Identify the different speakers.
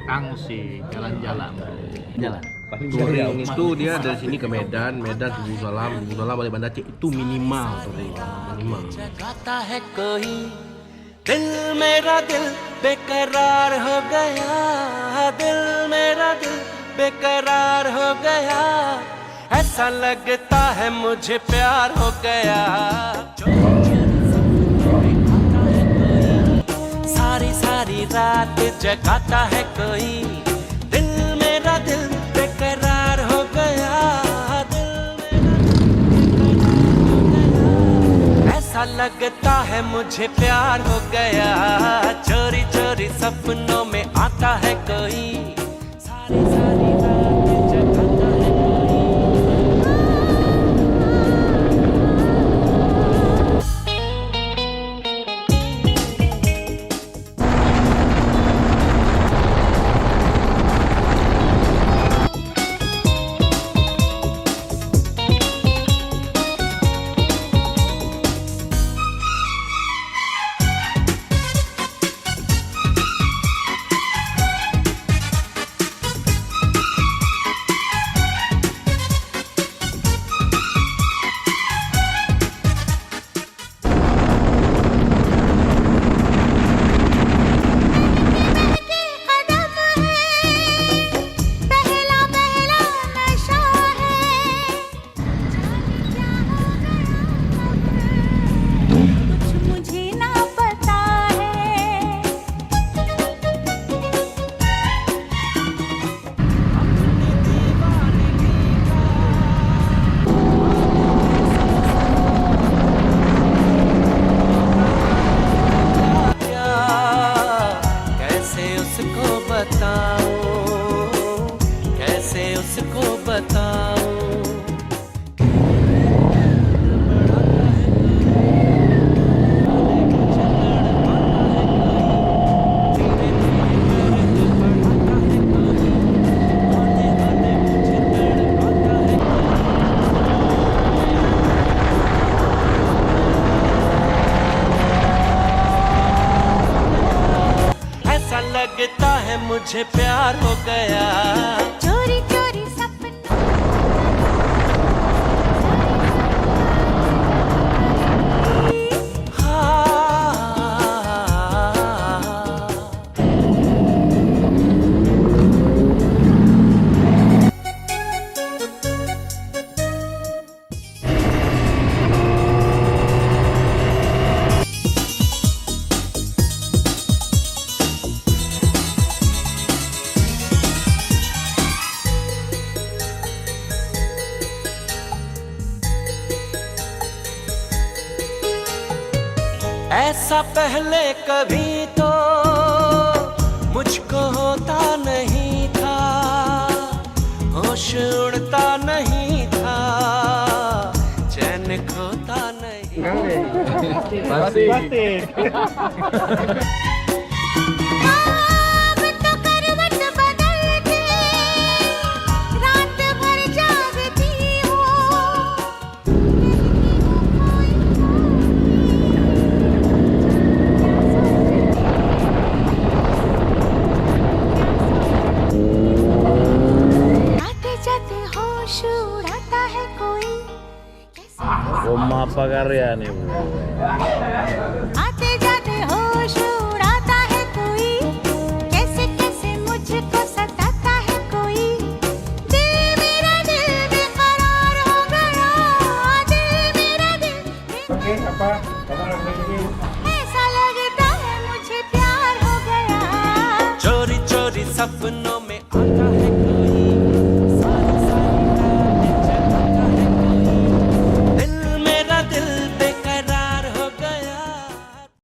Speaker 1: belakang sih, jalan-jalan. Jalan.
Speaker 2: Paling touring itu dia dari sini ke Medan, Medan ke Darussalam, Darussalam balik Banda Aceh itu minimal touring, minimal.
Speaker 3: दिल मेरा दिल बेकरार हो गया, दिल मेरा दिल बेकरार हो गया, ऐसा लगता है मुझे प्यार हो गया। सारी सारी रात जगाता है कोई, दिल मेरा दिल बेकरार हो गया, दिल मेरा ऐसा लगता है मुझे प्यार हो गया। चोरी चोरी सपनों में आता है कोई, सारी सारी रात जगाता है कैसे उसको बताऊं। ऐसा लगता है मुझे प्यार हो गया।
Speaker 4: चोरी चोरी सपना
Speaker 3: ऐसा पहले कभी तो मुझको होता नहीं था, होश उड़ता नहीं था, चैन खोता नहीं।
Speaker 4: अब तो करवट बदल के रात भर जागती हूँ। आते जाते होश उड़ाता है कोई,
Speaker 1: Rumah apa karya nih Bu?
Speaker 4: आते जाते होश उड़ाता है कोई, कैसे कैसे मुझको सताता है कोई। दिल मेरा दिल बेकरार हो गया, दिल मेरा दिल
Speaker 5: Oke, apa? Kamu lagi